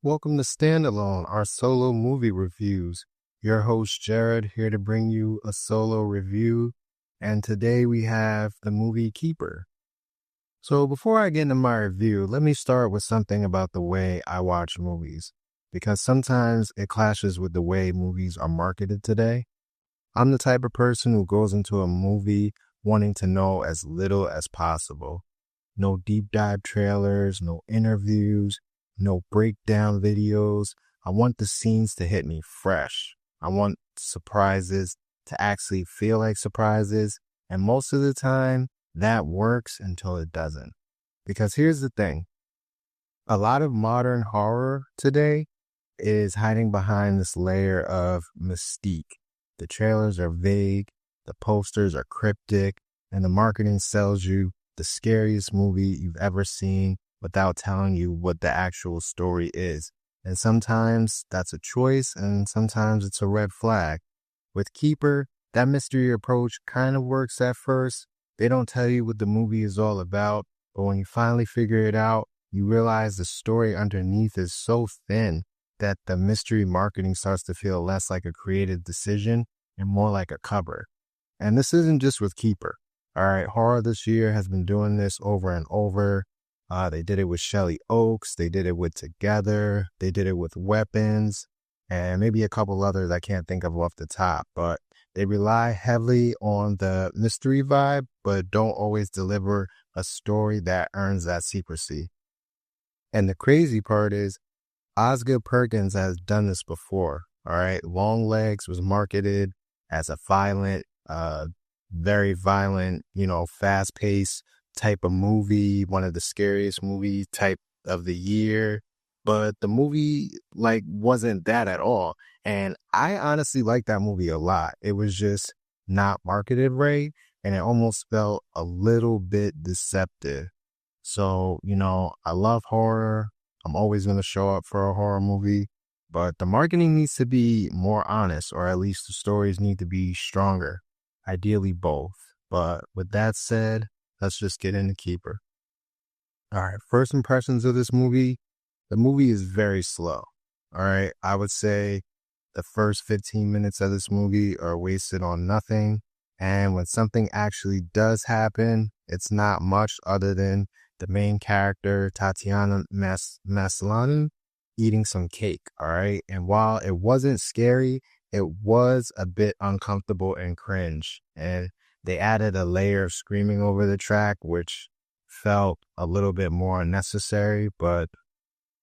Welcome to Standalone, our solo movie reviews. Your host, Jared, here to bring you a solo review. And today we have the movie Keeper. So before I get into my review, let me start with something about the way I watch movies, because sometimes it clashes with the way movies are marketed today. I'm the type of person who goes into a movie wanting to know as little as possible. No deep dive trailers, no interviews, no breakdown videos. I want the scenes to hit me fresh. I want surprises to actually feel like surprises. And most of the time, that works until it doesn't. Because here's the thing. A lot of modern horror today is hiding behind this layer of mystique. The trailers are vague, the posters are cryptic, and the marketing sells you the scariest movie you've ever seen without telling you what the actual story is. And sometimes that's a choice, and sometimes it's a red flag. With Keeper, that mystery approach kind of works at first. They don't tell you what the movie is all about, but when you finally figure it out, you realize the story underneath is so thin that the mystery marketing starts to feel less like a creative decision and more like a cover. And this isn't just with Keeper. All right, horror this year has been doing this over and over. They did it with Shelley Oaks. They did it with Together. They did it with Weapons, and maybe a couple others I can't think of off the top. But they rely heavily on the mystery vibe, but don't always deliver a story that earns that secrecy. And the crazy part is, Osgood Perkins has done this before. All right, Longlegs was marketed as a very violent, fast-paced type of movie, one of the scariest movie type of the year. But the movie, wasn't that at all. And I honestly like that movie a lot. It was just not marketed right, and it almost felt a little bit deceptive. So, I love horror. I'm always going to show up for a horror movie. But the marketing needs to be more honest, or at least the stories need to be stronger. Ideally both. But with that said, let's just get into Keeper. All right, first impressions of this movie. The movie is very slow. All right, I would say the first 15 minutes of this movie are wasted on nothing. And when something actually does happen, it's not much other than the main character, Tatiana Maslany, eating some cake. All right. And while it wasn't scary, it was a bit uncomfortable and cringe. And they added a layer of screaming over the track, which felt a little bit more unnecessary, but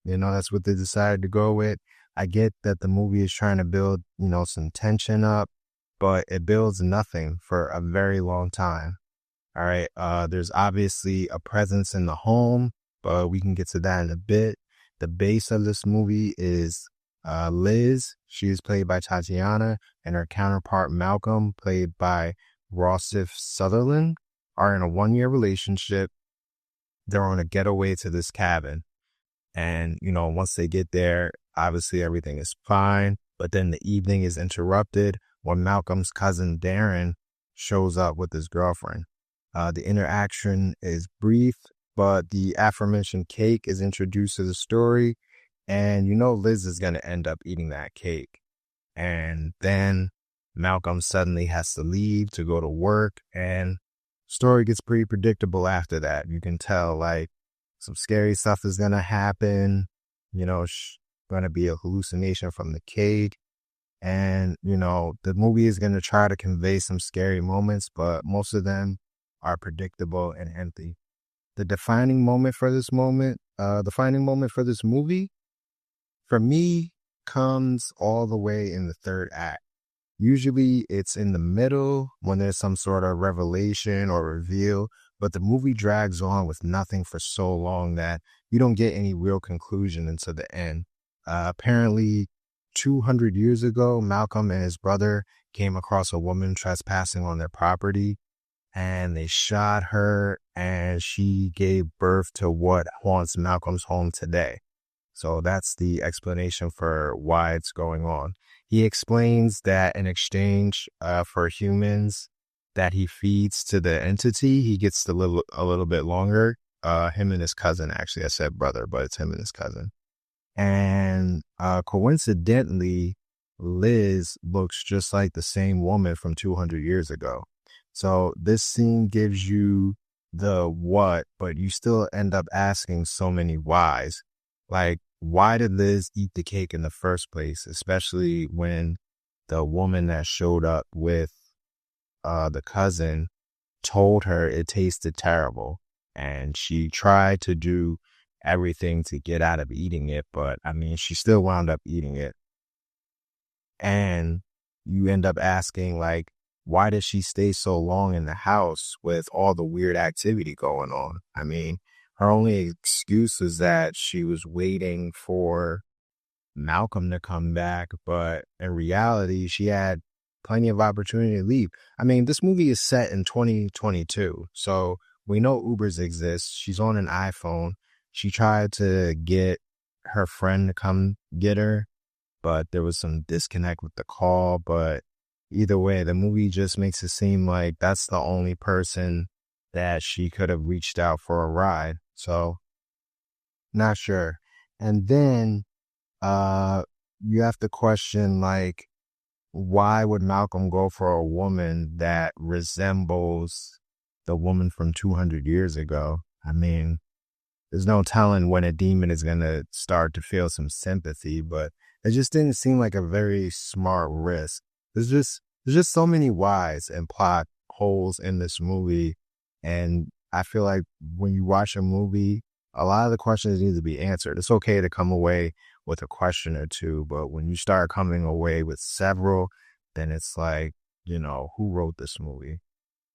that's what they decided to go with. I get that the movie is trying to build, some tension up, but it builds nothing for a very long time. All right. There's obviously a presence in the home, but we can get to that in a bit. The base of this movie is Liz. She is played by Tatiana, and her counterpart Malcolm, played by Rossif Sutherland, are in a 1-year relationship. They're on a getaway to this cabin. And, once they get there, obviously everything is fine. But then the evening is interrupted when Malcolm's cousin Darren shows up with his girlfriend. The interaction is brief, but the aforementioned cake is introduced to the story. And Liz is going to end up eating that cake. And then Malcolm suddenly has to leave to go to work. And story gets pretty predictable after that. You can tell, some scary stuff is going to happen. Going to be a hallucination from the cake. And, the movie is going to try to convey some scary moments, but most of them are predictable and empty. The defining moment for this movie, for me, comes all the way in the third act. Usually it's in the middle when there's some sort of revelation or reveal, but the movie drags on with nothing for so long that you don't get any real conclusion until the end. Apparently, 200 years ago, Malcolm and his brother came across a woman trespassing on their property, and they shot her, and she gave birth to what haunts Malcolm's home today. So that's the explanation for why it's going on. He explains that in exchange for humans that he feeds to the entity, he gets a little bit longer. Him and his cousin, actually. I said brother, but it's him and his cousin. And coincidentally, Liz looks just like the same woman from 200 years ago. So this scene gives you the what, but you still end up asking so many whys. Like, why did Liz eat the cake in the first place? Especially when the woman that showed up with the cousin told her it tasted terrible. And she tried to do everything to get out of eating it, but I mean, she still wound up eating it. And you end up asking, like, why did she stay so long in the house with all the weird activity going on? I mean, her only excuse is that she was waiting for Malcolm to come back, but in reality, she had plenty of opportunity to leave. I mean, this movie is set in 2022, so we know Ubers exist. She's on an iPhone. She tried to get her friend to come get her, but there was some disconnect with the call. But either way, the movie just makes it seem like that's the only person that she could have reached out for a ride. So, not sure. And then you have to question, like, why would Malcolm go for a woman that resembles the woman from 200 years ago? I mean, there's no telling when a demon is going to start to feel some sympathy, but it just didn't seem like a very smart risk. There's just so many whys and plot holes in this movie. And I feel like when you watch a movie, a lot of the questions need to be answered. It's okay to come away with a question or two, but when you start coming away with several, then it's like, who wrote this movie?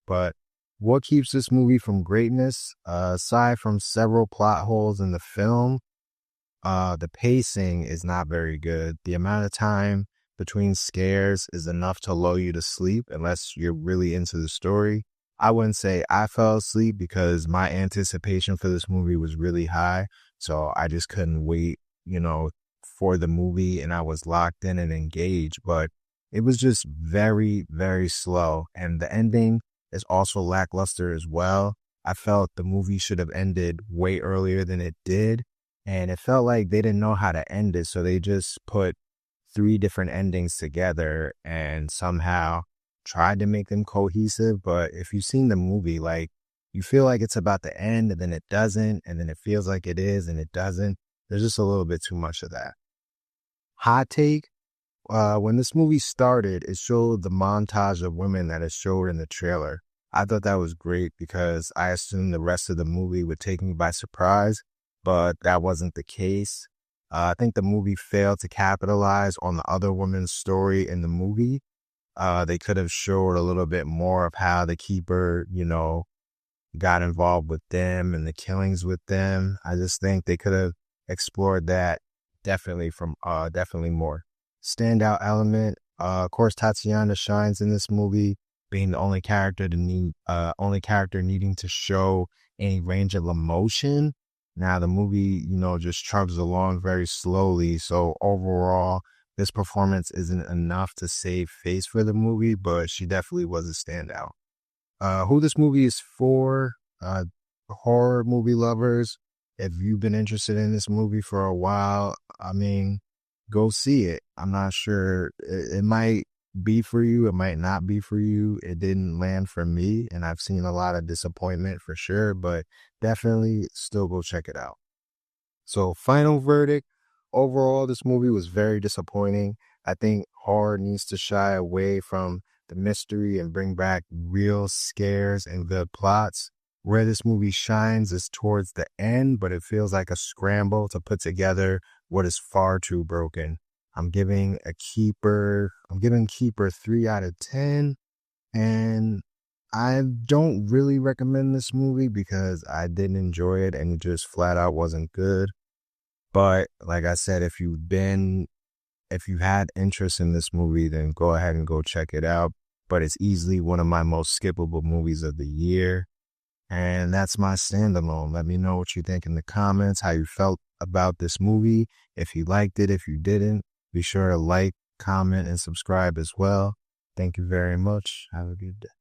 But what keeps this movie from greatness, aside from several plot holes in the film, the pacing is not very good. The amount of time between scares is enough to lull you to sleep unless you're really into the story. I wouldn't say I fell asleep because my anticipation for this movie was really high. So I just couldn't wait, for the movie, and I was locked in and engaged, but it was just very, very slow. And the ending is also lackluster as well. I felt the movie should have ended way earlier than it did. And it felt like they didn't know how to end it. So they just put three different endings together and somehow tried to make them cohesive. But if you've seen the movie, like, you feel like it's about to end and then it doesn't, and then it feels like it is and it doesn't. There's just a little bit too much of that. Hot take. When this movie started, it showed the montage of women that it showed in the trailer. I thought that was great because I assumed the rest of the movie would take me by surprise, but that wasn't the case. I think the movie failed to capitalize on the other woman's story in the movie. They could have showed a little bit more of how the keeper, got involved with them and the killings with them. I just think they could have explored that definitely more. Standout element, of course, Tatiana shines in this movie, being the only character needing to show any range of emotion. Now the movie, just chugs along very slowly. So overall, this performance isn't enough to save face for the movie, but she definitely was a standout. Who this movie is for, horror movie lovers. If you've been interested in this movie for a while, I mean, go see it. I'm not sure. It might be for you. It might not be for you. It didn't land for me, and I've seen a lot of disappointment for sure, but definitely still go check it out. So, final verdict. Overall, this movie was very disappointing. I think horror needs to shy away from the mystery and bring back real scares and good plots. Where this movie shines is towards the end, but it feels like a scramble to put together what is far too broken. I'm giving Keeper 3 out of 10. And I don't really recommend this movie because I didn't enjoy it and it just flat out wasn't good. But like I said, if you've had interest in this movie, then go ahead and go check it out. But it's easily one of my most skippable movies of the year. And that's my standalone. Let me know what you think in the comments, how you felt about this movie. If you liked it, if you didn't, be sure to like, comment, and subscribe as well. Thank you very much. Have a good day.